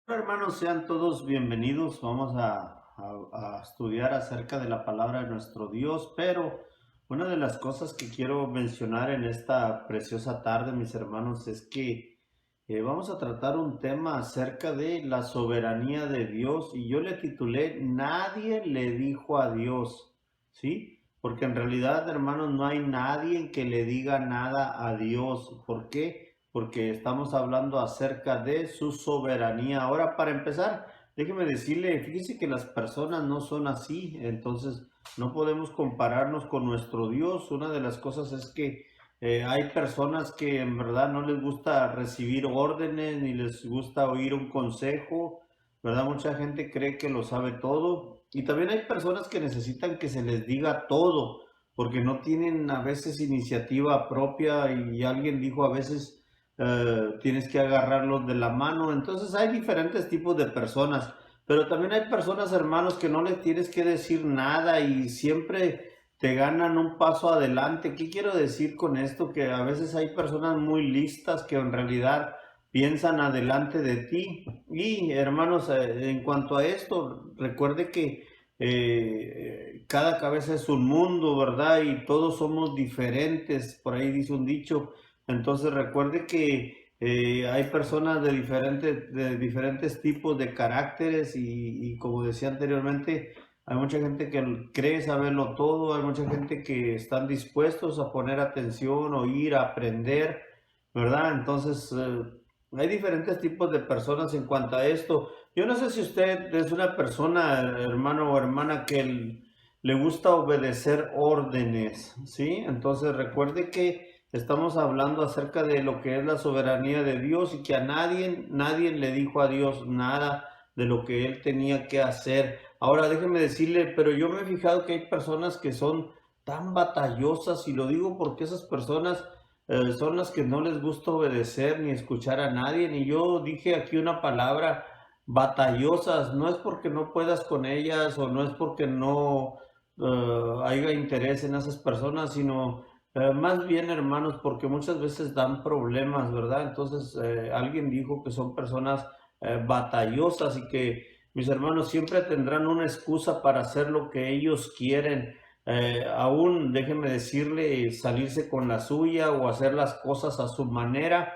Hermanos, sean todos bienvenidos. Vamos a estudiar acerca de la palabra de nuestro Dios, pero una de las cosas que quiero mencionar en esta preciosa tarde, mis hermanos, es que vamos a tratar un tema acerca de la soberanía de Dios y yo le titulé Nadie le dijo a Dios, ¿sí? Porque en realidad, hermanos, no hay nadie que le diga nada a Dios. ¿Por qué? Porque estamos hablando acerca de su soberanía. Ahora, para empezar, déjeme decirle, fíjese que las personas no son así, entonces no podemos compararnos con nuestro Dios. Una de las cosas es que hay personas que en verdad no les gusta recibir órdenes ni les gusta oír un consejo, ¿verdad? Mucha gente cree que lo sabe todo y también hay personas que necesitan que se les diga todo porque no tienen a veces iniciativa propia y alguien dijo a veces tienes que agarrarlos de la mano. Entonces hay diferentes tipos de personas, pero también hay personas, hermanos, que no les tienes que decir nada y siempre te ganan un paso adelante. ¿Qué quiero decir con esto? Que a veces hay personas muy listas que en realidad piensan adelante de ti. Y hermanos, en cuanto a esto, recuerde que cada cabeza es un mundo, ¿verdad? Y todos somos diferentes. Por ahí dice un dicho. Entonces recuerde que hay personas de diferentes tipos de caracteres y como decía anteriormente, hay mucha gente que cree saberlo todo, hay mucha gente que están dispuestos a poner atención, oír, a aprender, ¿verdad? Entonces, hay diferentes tipos de personas en cuanto a esto. Yo no sé si usted es una persona, hermano o hermana, que le gusta obedecer órdenes, ¿sí? Entonces, recuerde que estamos hablando acerca de lo que es la soberanía de Dios y que a nadie le dijo a Dios nada de lo que él tenía que hacer. Ahora déjeme decirle, pero yo me he fijado que hay personas que son tan batallosas y lo digo porque esas personas son las que no les gusta obedecer ni escuchar a nadie. Ni yo dije aquí una palabra batallosas, no es porque no puedas con ellas o no es porque no haya interés en esas personas, sino más bien, hermanos, porque muchas veces dan problemas, ¿verdad? Entonces, alguien dijo que son personas batallosas y que mis hermanos siempre tendrán una excusa para hacer lo que ellos quieren. Aún, déjenme decirle, salirse con la suya o hacer las cosas a su manera.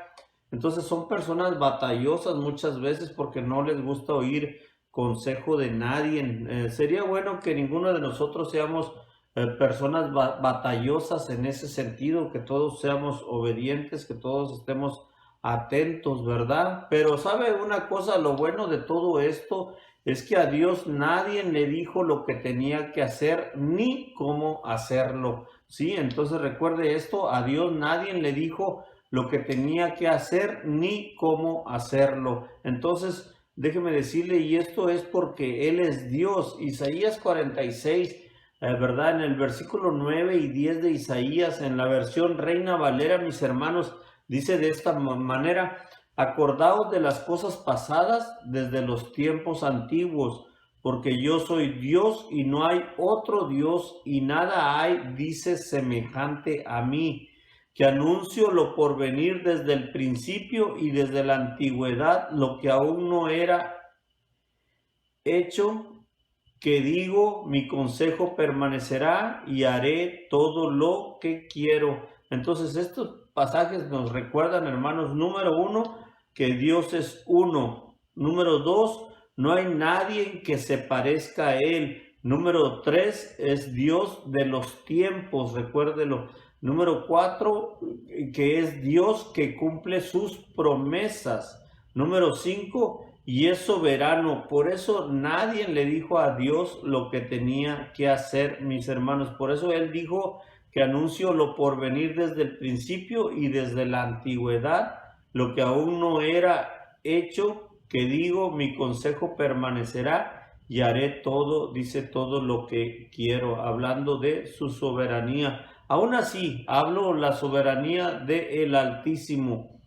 Entonces son personas batallosas muchas veces porque no les gusta oír consejo de nadie. Sería bueno que ninguno de nosotros seamos personas batallosas en ese sentido, que todos seamos obedientes, que todos estemos atentos, ¿verdad? Pero sabe una cosa, lo bueno de todo esto es que a Dios nadie le dijo lo que tenía que hacer ni cómo hacerlo, ¿sí? Entonces recuerde esto, a Dios nadie le dijo lo que tenía que hacer ni cómo hacerlo. Entonces, déjeme decirle, y esto es porque Él es Dios. Isaías 46, ¿verdad? En el versículo 9 y 10 de Isaías, en la versión Reina Valera, mis hermanos, dice de esta manera: acordaos de las cosas pasadas desde los tiempos antiguos, porque yo soy Dios y no hay otro Dios y nada hay, dice, semejante a mí, que anuncio lo por venir desde el principio y desde la antigüedad, lo que aún no era hecho, que digo, mi consejo permanecerá y haré todo lo que quiero. Entonces estos pasajes nos recuerdan, hermanos, número uno, que Dios es uno. Número dos, no hay nadie que se parezca a Él. Número tres, es Dios de los tiempos, recuérdelo. Número cuatro, que es Dios que cumple sus promesas. Número cinco, y es soberano. Por eso nadie le dijo a Dios lo que tenía que hacer, mis hermanos. Por eso Él dijo que anuncio lo por venir desde el principio y desde la antigüedad, lo que aún no era hecho, que digo, mi consejo permanecerá y haré todo, dice, todo lo que quiero, hablando de su soberanía. Aún así, hablo la soberanía del Altísimo.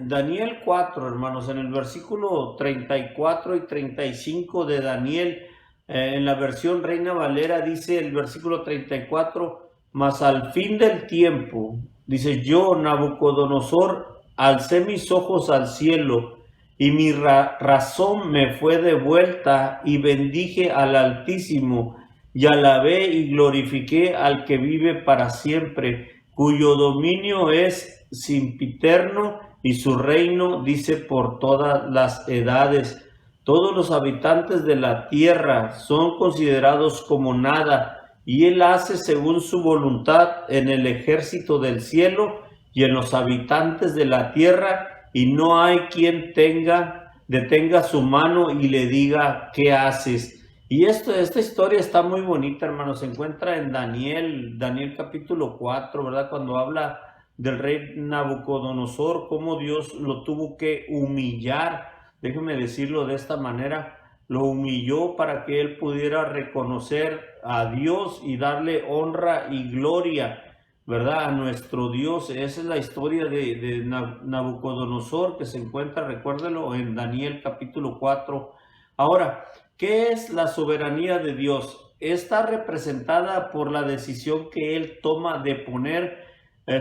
Daniel 4, hermanos, en el versículo 34 y 35 de Daniel, en la versión Reina Valera, dice el versículo 34: mas al fin del tiempo, dice, yo, Nabucodonosor, alcé mis ojos al cielo y mi razón me fue devuelta, y bendije al Altísimo, y alabé y glorifiqué al que vive para siempre, cuyo dominio es sempiterno, y su reino dice por todas las edades. Todos los habitantes de la tierra son considerados como nada, y él hace según su voluntad en el ejército del cielo y en los habitantes de la tierra, y no hay quien detenga su mano y le diga, ¿qué haces? Y esta historia está muy bonita, hermano. Se encuentra en Daniel capítulo 4, ¿verdad? Cuando habla del rey Nabucodonosor, cómo Dios lo tuvo que humillar. Déjeme decirlo de esta manera, lo humilló para que él pudiera reconocer a Dios y darle honra y gloria, ¿verdad? A nuestro Dios. Esa es la historia de Nabucodonosor, que se encuentra, recuérdelo, en Daniel capítulo 4. Ahora, ¿qué es la soberanía de Dios? Está representada por la decisión que Él toma de poner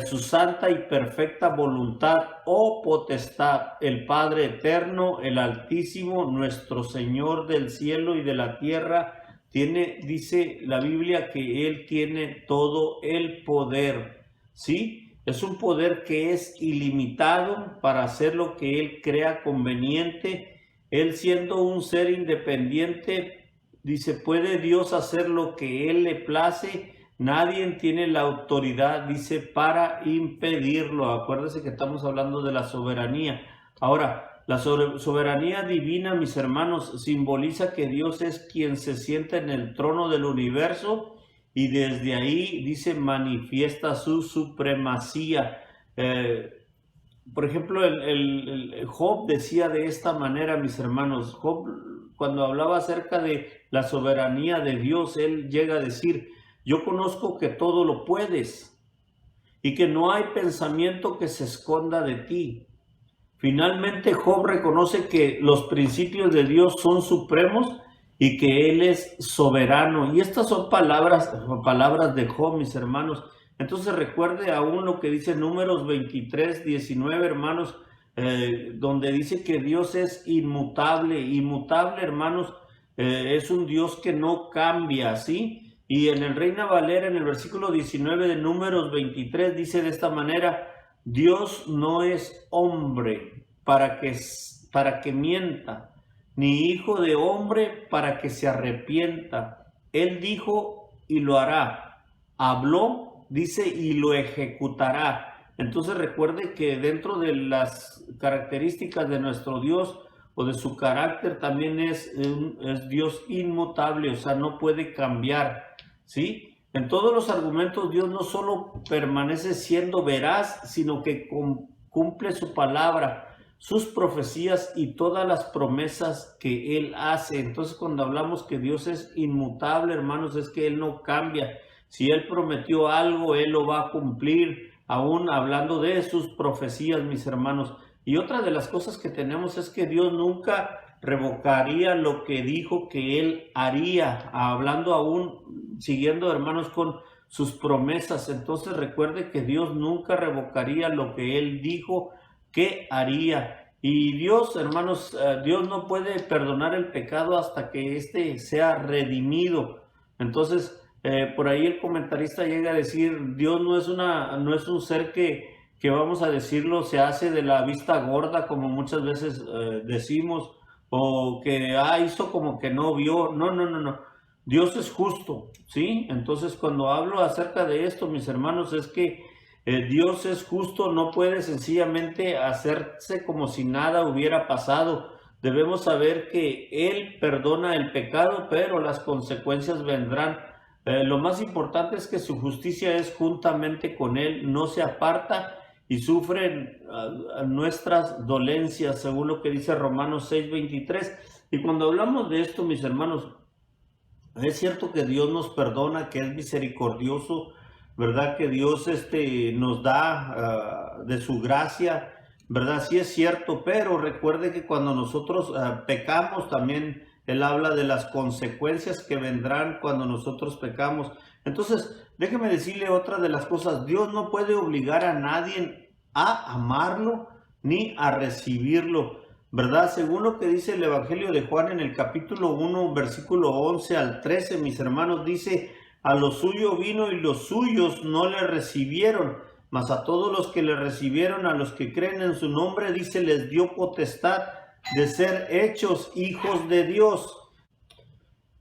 su santa y perfecta voluntad o potestad, el Padre eterno, el Altísimo, nuestro Señor del cielo y de la tierra. Dice la Biblia que Él tiene todo el poder, ¿sí? Es un poder que es ilimitado para hacer lo que Él crea conveniente. Él, siendo un ser independiente, dice, ¿puede Dios hacer lo que Él le place? Nadie tiene la autoridad, dice, para impedirlo. Acuérdense que estamos hablando de la soberanía. Ahora, la soberanía divina, mis hermanos, simboliza que Dios es quien se sienta en el trono del universo, y desde ahí, dice, manifiesta su supremacía. Por ejemplo, el Job decía de esta manera, mis hermanos. Job, cuando hablaba acerca de la soberanía de Dios, él llega a decir, yo conozco que todo lo puedes y que no hay pensamiento que se esconda de ti. Finalmente, Job reconoce que los principios de Dios son supremos y que Él es soberano. Y estas son palabras de Job, mis hermanos. Entonces recuerde aún lo que dice Números 23, 19, hermanos, donde dice que Dios es inmutable. Inmutable, hermanos, es un Dios que no cambia, ¿sí? Y en el Reina Valera, en el versículo 19 de Números 23, dice de esta manera, Dios no es hombre para que mienta, ni hijo de hombre para que se arrepienta. Él dijo y lo hará. Habló, dice, y lo ejecutará. Entonces recuerde que dentro de las características de nuestro Dios o de su carácter también es Dios inmutable, o sea, no puede cambiar, ¿sí? En todos los argumentos Dios no solo permanece siendo veraz, sino que cumple su palabra, sus profecías y todas las promesas que Él hace. Entonces, cuando hablamos que Dios es inmutable, hermanos, es que Él no cambia. Si Él prometió algo, Él lo va a cumplir, aún hablando de sus profecías, mis hermanos. Y otra de las cosas que tenemos es que Dios nunca revocaría lo que dijo que Él haría, hablando aún, siguiendo, hermanos, con sus promesas. Entonces recuerde que Dios nunca revocaría lo que Él dijo que haría. Y Dios, hermanos, Dios no puede perdonar el pecado hasta que éste sea redimido. Entonces, por ahí el comentarista llega a decir, Dios no es un ser que vamos a decirlo, se hace de la vista gorda, como muchas veces decimos, o que hizo como que no vio. No, no, no, no. Dios es justo, ¿sí? Entonces, cuando hablo acerca de esto, mis hermanos, es que Dios es justo, no puede sencillamente hacerse como si nada hubiera pasado. Debemos saber que Él perdona el pecado, pero las consecuencias vendrán. Lo más importante es que su justicia es juntamente con Él, no se aparta y sufren nuestras dolencias, según lo que dice Romanos 6:23. Y cuando hablamos de esto, mis hermanos, es cierto que Dios nos perdona, que es misericordioso, ¿verdad? Que Dios nos da de su gracia, ¿verdad? Sí es cierto, pero recuerde que cuando nosotros pecamos, también Él habla de las consecuencias que vendrán cuando nosotros pecamos. Entonces, déjeme decirle otra de las cosas. Dios no puede obligar a nadie a amarlo ni a recibirlo, ¿verdad? Según lo que dice el Evangelio de Juan en el capítulo 1, versículo 11 al 13, mis hermanos, dice, a lo suyo vino y los suyos no le recibieron, mas a todos los que le recibieron, a los que creen en su nombre, dice, les dio potestad de ser hechos hijos de Dios.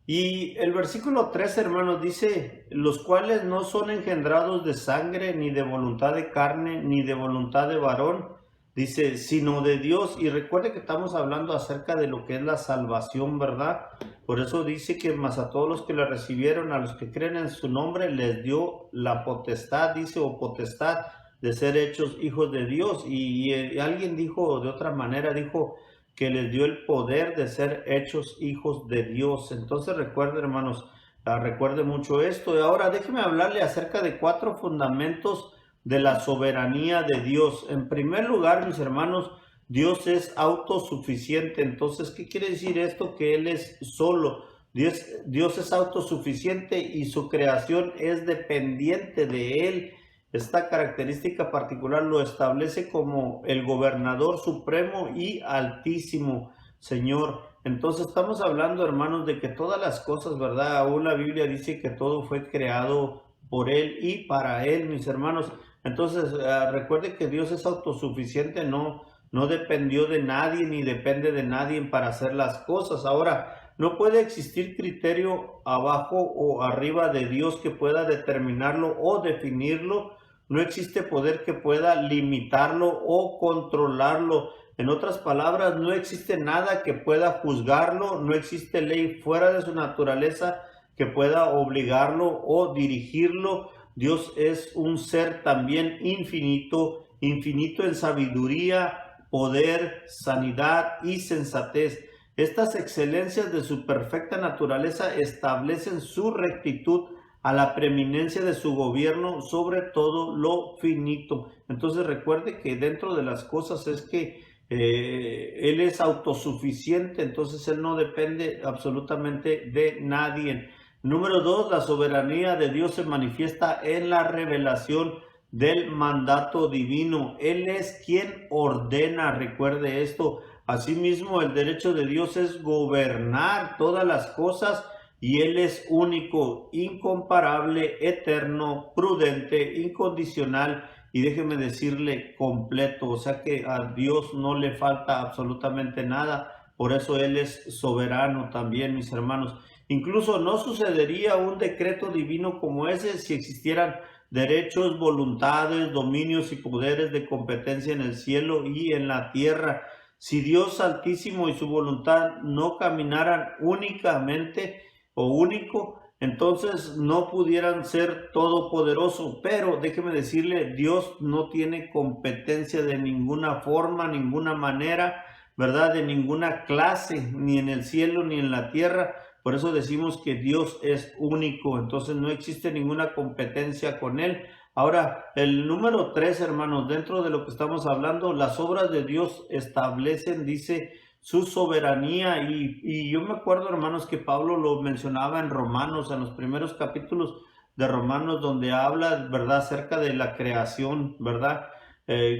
Y el versículo 3, hermanos, dice, los cuales no son engendrados de sangre, ni de voluntad de carne, ni de voluntad de varón, dice, sino de Dios. Y recuerde que estamos hablando acerca de lo que es la salvación, ¿verdad? Por eso dice que más a todos los que le recibieron, a los que creen en su nombre, les dio la potestad, dice, o potestad de ser hechos hijos de Dios. Y alguien dijo de otra manera, dijo, que les dio el poder de ser hechos hijos de Dios. Entonces recuerden, hermanos, recuerde mucho esto. Y ahora déjeme hablarle acerca de 4 fundamentos de la soberanía de Dios. En primer lugar, mis hermanos, Dios es autosuficiente. Entonces, ¿qué quiere decir esto? Que Él es solo. Dios es autosuficiente y su creación es dependiente de Él. Esta característica particular lo establece como el gobernador supremo y altísimo Señor. Entonces estamos hablando, hermanos, de que todas las cosas, ¿verdad? Aún la Biblia dice que todo fue creado por Él y para Él, mis hermanos. Entonces, recuerde que Dios es autosuficiente, no dependió de nadie ni depende de nadie para hacer las cosas. Ahora, no puede existir criterio abajo o arriba de Dios que pueda determinarlo o definirlo. No existe poder que pueda limitarlo o controlarlo. En otras palabras, no existe nada que pueda juzgarlo, no existe ley fuera de su naturaleza que pueda obligarlo o dirigirlo. Dios es un ser también infinito, infinito en sabiduría, poder, sanidad y sensatez. Estas excelencias de su perfecta naturaleza establecen su rectitud a la preeminencia de su gobierno sobre todo lo finito. Entonces recuerde que dentro de las cosas es que Él es autosuficiente, entonces Él no depende absolutamente de nadie. Número 2, la soberanía de Dios se manifiesta en la revelación del mandato divino. Él es quien ordena, recuerde esto. Asimismo, el derecho de Dios es gobernar todas las cosas y Él es único, incomparable, eterno, prudente, incondicional y déjeme decirle completo. O sea que a Dios no le falta absolutamente nada. Por eso Él es soberano también, mis hermanos. Incluso no sucedería un decreto divino como ese si existieran derechos, voluntades, dominios y poderes de competencia en el cielo y en la tierra. Si Dios Altísimo y su voluntad no caminaran únicamente o único, entonces no pudieran ser todopoderoso. Pero déjeme decirle, Dios no tiene competencia de ninguna forma, ninguna manera, ¿verdad? De ninguna clase, ni en el cielo ni en la tierra. Por eso decimos que Dios es único, entonces no existe ninguna competencia con Él. Ahora, el número 3, hermanos, dentro de lo que estamos hablando, las obras de Dios establecen, dice, su soberanía. Y yo me acuerdo, hermanos, que Pablo lo mencionaba en Romanos, en los primeros capítulos de Romanos, donde habla, ¿verdad?, acerca de la creación, ¿verdad?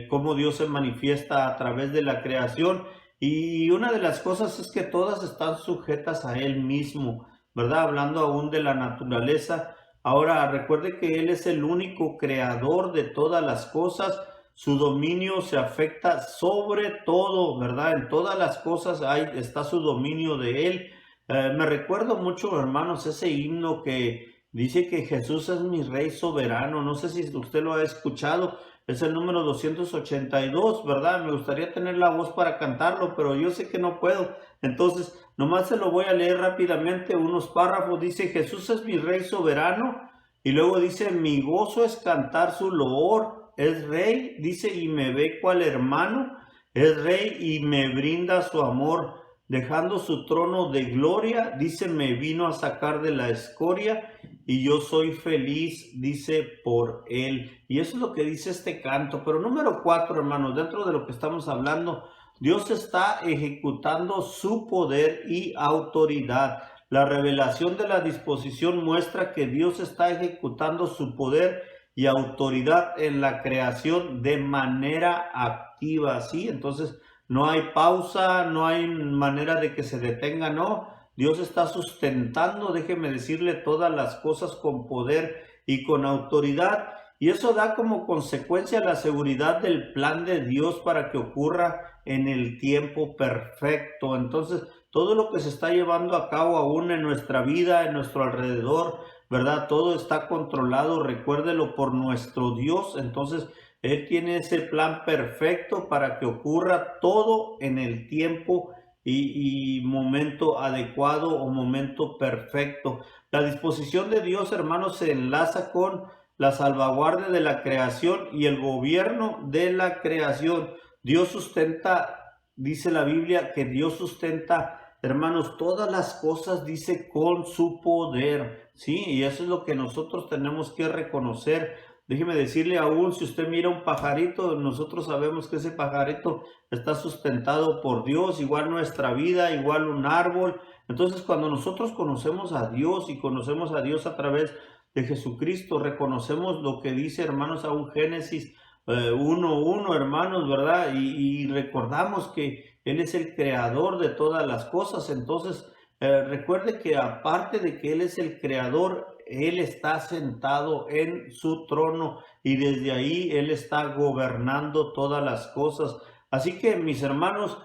Cómo Dios se manifiesta a través de la creación. Y una de las cosas es que todas están sujetas a Él mismo, ¿verdad? Hablando aún de la naturaleza. Ahora, recuerde que Él es el único creador de todas las cosas. Su dominio se afecta sobre todo, ¿verdad? En todas las cosas está su dominio de Él. Me recuerdo mucho, hermanos, ese himno que dice que Jesús es mi Rey soberano. No sé si usted lo ha escuchado. Es el número 282, ¿verdad? Me gustaría tener la voz para cantarlo, pero yo sé que no puedo. Entonces, nomás se lo voy a leer rápidamente, unos párrafos. Dice, Jesús es mi Rey soberano. Y luego dice, mi gozo es cantar su loor. Es Rey, dice, y me ve cual hermano. Es Rey y me brinda su amor. Dejando su trono de gloria, dice, me vino a sacar de la escoria. Y yo soy feliz, dice, por Él. Y eso es lo que dice este canto. Pero número 4, hermanos, dentro de lo que estamos hablando, Dios está ejecutando su poder y autoridad. La revelación de la disposición muestra que Dios está ejecutando su poder y autoridad en la creación de manera activa, ¿sí? Entonces, no hay pausa, no hay manera de que se detenga, no. Dios está sustentando, déjeme decirle, todas las cosas con poder y con autoridad. Y eso da como consecuencia la seguridad del plan de Dios para que ocurra en el tiempo perfecto. Entonces, todo lo que se está llevando a cabo aún en nuestra vida, en nuestro alrededor, ¿verdad? Todo está controlado, recuérdelo, por nuestro Dios. Entonces, Él tiene ese plan perfecto para que ocurra todo en el tiempo y momento adecuado o momento perfecto. La disposición de Dios, hermanos, se enlaza con la salvaguardia de la creación y el gobierno de la creación. Dios sustenta, dice la Biblia, que Dios sustenta, hermanos, todas las cosas, dice, con su poder, ¿sí? Y eso es lo que nosotros tenemos que reconocer. Déjeme decirle, aún si usted mira un pajarito, nosotros sabemos que ese pajarito está sustentado por Dios, igual nuestra vida, igual un árbol. Entonces, cuando nosotros conocemos a Dios y conocemos a Dios a través de Jesucristo, reconocemos lo que dice, hermanos, a un Génesis 1:1, hermanos, ¿verdad? Y recordamos que Él es el creador de todas las cosas. Entonces, recuerde que aparte de que Él es el creador, Él está sentado en su trono y desde ahí Él está gobernando todas las cosas. Así que, mis hermanos,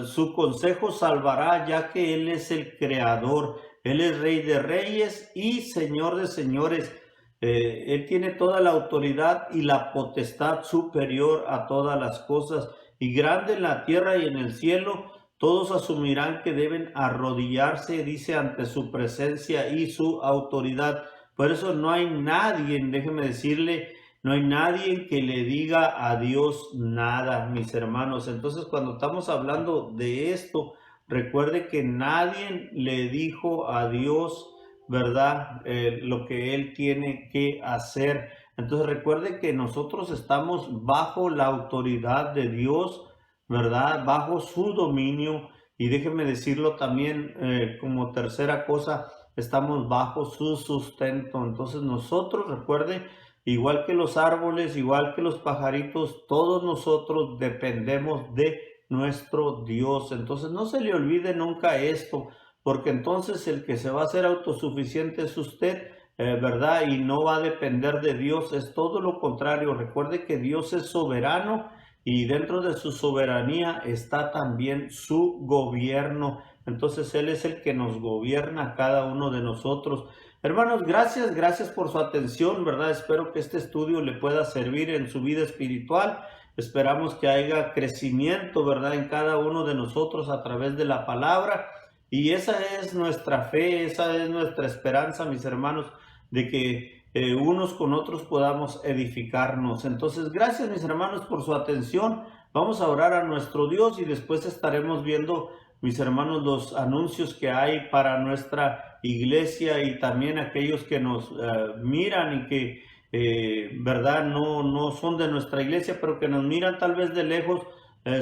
su consejo salvará, ya que Él es el creador. Él es Rey de Reyes y Señor de Señores. Él tiene toda la autoridad y la potestad superior a todas las cosas. Y grande en la tierra y en el cielo, todos asumirán que deben arrodillarse, dice, ante su presencia y su autoridad. Por eso no hay nadie, déjeme decirle, no hay nadie que le diga a Dios nada, mis hermanos. Entonces, cuando estamos hablando de esto, recuerde que nadie le dijo a Dios, ¿verdad? Lo que Él tiene que hacer. Entonces recuerde que nosotros estamos bajo la autoridad de Dios, ¿verdad? Bajo su dominio. Y déjeme decirlo también como tercera cosa, estamos bajo su sustento. Entonces nosotros, recuerde, igual que los árboles, igual que los pajaritos, todos nosotros dependemos de nuestro Dios. Entonces no se le olvide nunca esto, porque entonces el que se va a hacer autosuficiente es usted, ¿verdad? Y no va a depender de Dios, es todo lo contrario. Recuerde que Dios es soberano y dentro de su soberanía está también su gobierno. Entonces Él es el que nos gobierna a cada uno de nosotros. Hermanos, gracias por su atención, ¿verdad? Espero que este estudio le pueda servir en su vida espiritual. Esperamos que haya crecimiento, ¿verdad? En cada uno de nosotros a través de la palabra. Y esa es nuestra fe, esa es nuestra esperanza, mis hermanos, de que unos con otros podamos edificarnos. Entonces, gracias, mis hermanos, por su atención. Vamos a orar a nuestro Dios y después estaremos viendo, mis hermanos, los anuncios que hay para nuestra iglesia y también aquellos que nos miran y que, verdad, no son de nuestra iglesia, pero que nos miran tal vez de lejos.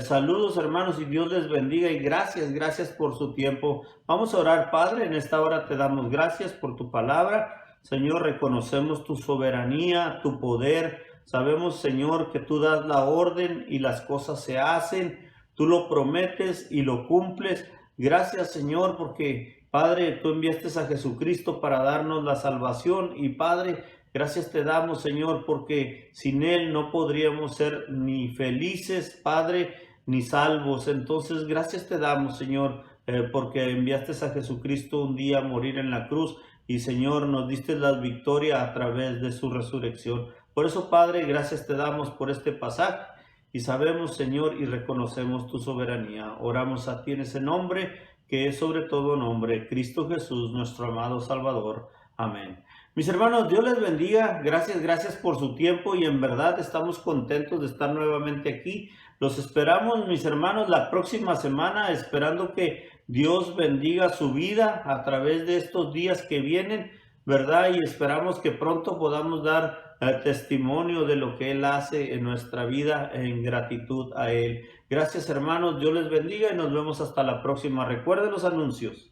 Saludos, hermanos, y Dios les bendiga y gracias por su tiempo. Vamos a orar. Padre, en esta hora te damos gracias por tu palabra. Señor, reconocemos tu soberanía, tu poder. Sabemos, Señor, que tú das la orden y las cosas se hacen. Tú lo prometes y lo cumples. Gracias, Señor, porque, Padre, tú enviaste a Jesucristo para darnos la salvación. Y, Padre, gracias te damos, Señor, porque sin Él no podríamos ser ni felices, Padre, ni salvos. Entonces, gracias te damos, Señor, porque enviaste a Jesucristo un día a morir en la cruz. Y, Señor, nos diste la victoria a través de su resurrección. Por eso, Padre, gracias te damos por este pasaje. Y sabemos, Señor, y reconocemos tu soberanía. Oramos a ti en ese nombre, que es sobre todo nombre, Cristo Jesús, nuestro amado Salvador. Amén. Mis hermanos, Dios les bendiga. Gracias por su tiempo y en verdad estamos contentos de estar nuevamente aquí. Los esperamos, mis hermanos, la próxima semana, esperando que Dios bendiga su vida a través de estos días que vienen, ¿verdad? Y esperamos que pronto podamos dar testimonio de lo que Él hace en nuestra vida en gratitud a Él. Gracias, hermanos. Dios les bendiga y nos vemos hasta la próxima. Recuerden los anuncios.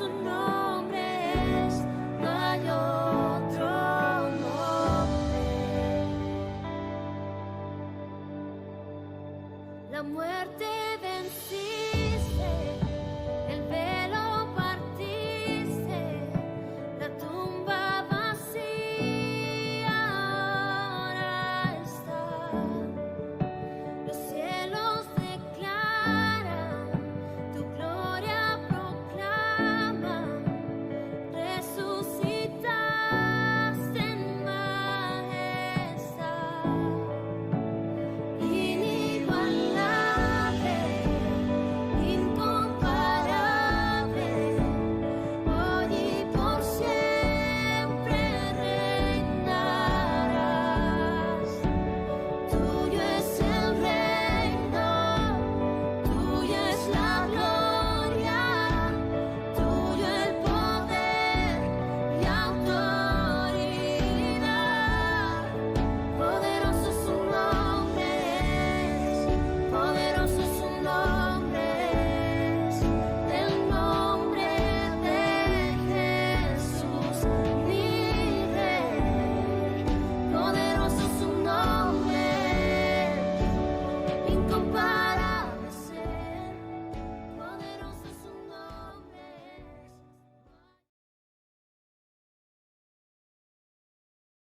su nombre.